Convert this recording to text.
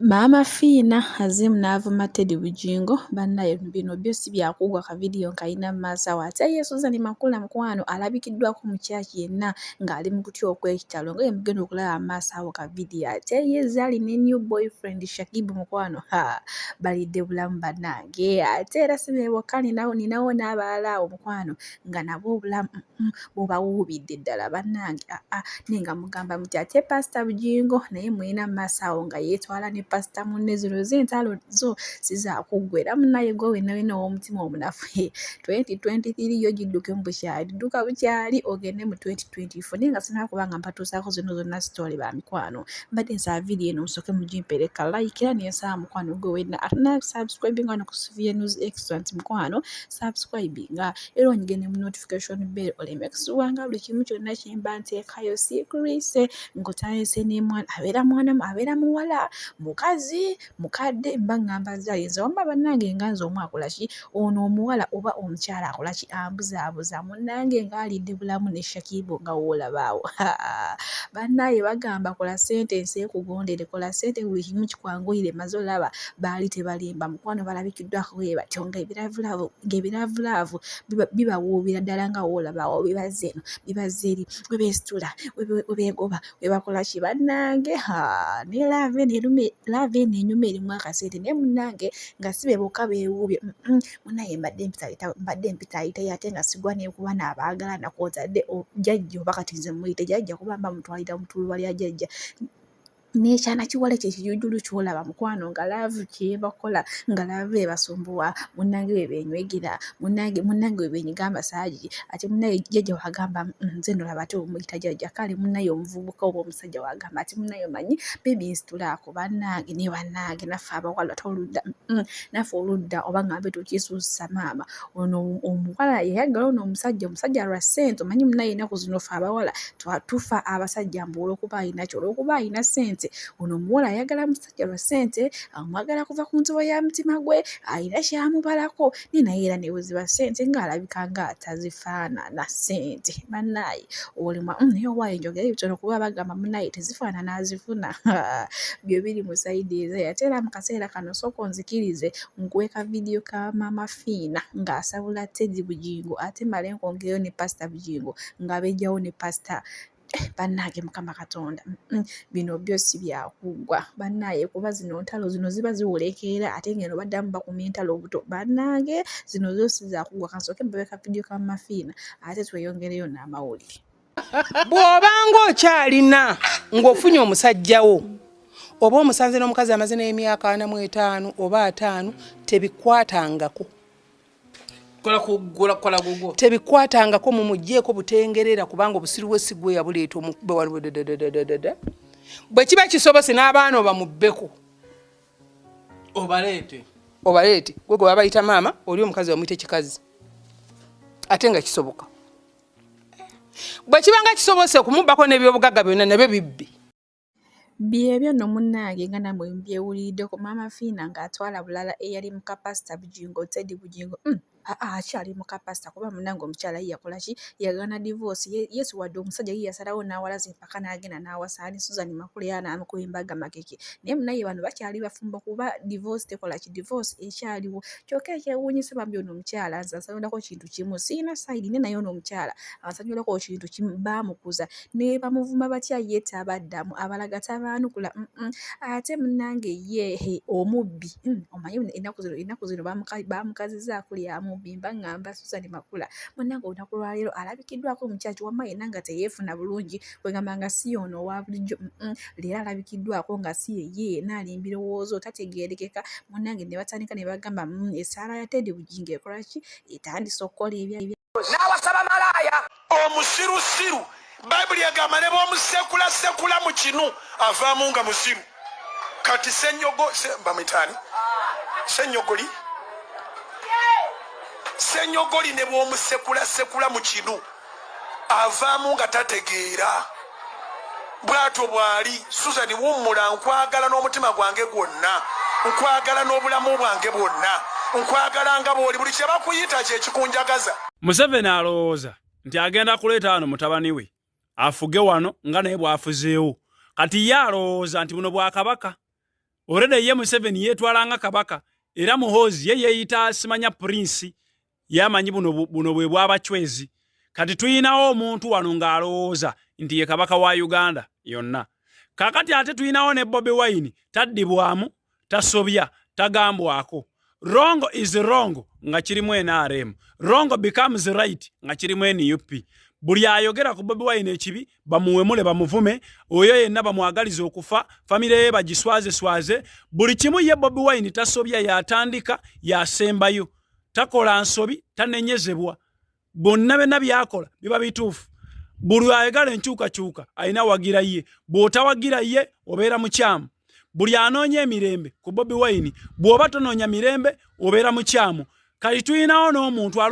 Maama Phina azimu n'avuma Teddy Bujingo bannaye bino byosi byakugwa ka video kayina maaso ate ye Suzan Makula mukwano alabikiddwako mu kyaki yenna ng'ali mu kutya okw'ekitalo nga mugenda okulaba maaso awo ka video ate ye zali ne new boyfriend Shakibu mukwano balidde bulamu bannange ate era si be bokka ninawo n'abalala awo mukwano nga nabo obulamu bubawuubidde ddala bannange nenga mugamba muti ate Pastor Bujingo naye mulina maaso awo nga yeetwala ne Pastor munne zino z'entalo zo sizakuggwa era munnaye gwe wenna w'omutima omunafu 2023 yo gidduke mu bukyali dduka bukyali ogende mu 2024 naye nga sinaba kubanga mpatuusaako zino zonna story ba mikwano mbadde nsaba video eno musooke mugimpereka like era nensaba mukwano gwe wenna atana subscribinga no ku Suvia News Excellent mukwano subscribinga era onyigende mu notification bell make sure nga buli kimu kyonna kyemba nteekayo siikuliise ng'otayise n'emwana abeera muwala mukazi mukadde mba ngamba zayinza wamba bannange nga nze omu akola ki ono omuwala oba omukyala akola ki ambuzaabuza munnange ng'alidde bulamu ne Shakibu nga woolabaawo bannaye bagamba kola ssente ensi ekugondere kola ssente buli kimu kikwanguyire maze olaba baali tebalimba mukwano balabikiddwako bwe batyo ng'ebiraavulaavu bibawuubira ddala nga woolabaawo bibaze eno bibaze eri we beesitula we beegoba we bakola ki bannange ne lave eno enyuma erimu akasente naye munnange nga si be bokka beewuubye munnaye mbadde mpitaayitayo ate nga sigwa neekuba n'abaagalana kw'otadde jjajja oba kati nze muyite jjajja kuba mba mutwalira mu ttululwa lya jjajja n'ekyana kiwala kye kijujulu kyolaba mukwano nga laavu kyebakola nga laavu ebasumbuwa munnange we beenywegera munnange we beenyiga amasaagi ate munnaye jjajja wagamba nze nolaba ate omuyita jjajja kale munnaye omuvubuka oba omusajja wagamba ati munnaye omanyi bebi nsitulaako bannange ne bannange naffe abawala naffe oludda oba ngambe tukisuusa maama ono omuwala yayagala ono omusajja lwa ssente omanyi munnaye ennaku zino ffe abawala tufa abasajja mbu olw'okuba ayina kyo olw'okuba ayina ssente ono omuwala ayagala musajja lwa ssente amwagala kuva ku ntobo ya mutima gwe ayina kyamubalako naye era nebuziba ssente ng'alabika ng'atazifaanana ssente bannaye olimwa naye owaayo njogera ebitono kuba bagamba munnaye tezifaanana azifuna byo biri mu sayidi ezo ate era mu kaseera kano sooka onzikirize nkuweka vidiyo ka Maama Phina ng'asabula Teddy Bujingo ate male nkwongereyo ne Pastor Bujingo ng'abejjawo ne Pastor bannange mukama katonda bino byosi byakugwa bannaye kuba zino ntalo zino ziba ziwolekeera ate ngeno baddamu bakumya entalo obuto bannange zino zosi zakugwa kansooke mbabeka vidiyo ka Maama Phina ate tweyongereyo n'amawulire bw'obanga okyalina ng'ofunye omusajjawo oba omusanze n'omukazi amaze n'emyaka 45 oba 5 tebikwatangako tebikwatangako mumugjeeko butengerera kubanga obusiru bwesigwe yabuleeta omukube waliwo bwe kiba kisobose n'abaana oba mubbeko obaleete gwe gwe babayita maama oli omukazi bamuyite kikazi ate nga kisoboka bwe kiba nga kisobose okumubbako n'ebyobugagga byonna nabyo bibbi byebyo no munnange nga namwe mbyewuliddeko Maama Phina ng'atwala bulala eyali muka Pastor Bujingo Teddy Bujingo akyali muka Pastor kuba munnange omukyala ye yakola ki yagana divorce yesu wadde omusajja ye yasalawo n'awalaza empaka n'agenda n'awasaani Suzan Makula era n'amukuba embaga makeke naye munnaye bano bakyali bafumba kuba divorce tekola ki divorce ekyaliwo kyokka ekyewuunyisa bambi ono omukyala nze asanyulako kintu kimu siina sayidi ne naye ono omukyala asanyulako kintu kimu baamukuza ne bamuvuma batya ye tabaddamu abalaga tabaanukula ate munnange ye omubbi omanyi ennaku zino baamukaziza kuli amubimba ngamba Suzan Makula munnange olunaku lwaleero alabikiddwako omukyaki wamma yenna nga teyeefuna bulungi kwegamba nga si ono owa bulijjo leero alabikiddwako nga si ye yenna alimba birowoozo tategeerekeka munnange ne batandika ne bagamba essaala ya Teddy Bujingo ekola ki etandise okukola n'awasaba malaaya omusirusiru bayibuli egamba ne b'omusekula mu kinu avaamu nga musiru kati bamwitaani senyogoli ne bw'omusekula mu kinu avaamu nga tategeera bw'atyo bw'ali Suzan wummula nkwagala n'omutima gwange gwonna nkwagala n'obulamu bwange bwonna nkwagala nga bw'oli buli kye bakuyita kye kikunjagaza Museveni alowooza nti agenda kuleeta wano mutabani we afuge wano nga naye bw'afuzeewo kati ye alowooza nti buno bwakabaka Orede ye Museveni yetwalanga kabaka era muhozi ye yeyita simanya prince yamanyi buno bwe bwabachwezi kati tuyinawo omuntu wano ng'alowooza nti ye kabaka wa Uganda yonna. Kakati ate tuyinawo ne Bobi Wine taddibwamu tasobya tagambwako. Wrong is wrong nga kirimu NRM. Wrong becomes right nga kirimu NUP. Buli ayogera ku Bobi Wine ekibi bamuwemule bamuvume oyo yenna bamwagaliza okufa famire ye bagiswaze buli kimu ye Bobi Wine tasobya yatandika yasembayo takola nsobi tanenyezebwa bonna bena byakola biba bituufu. Buli ayagala enkyukakyuka alina wagira ye bw'otawagira ye obeera mukyamu. Buli anoonya emirembe ku Bobi Wine bw'oba tonoonya mirembe obeera mukyamu. Kali tuyinawo n'omuntu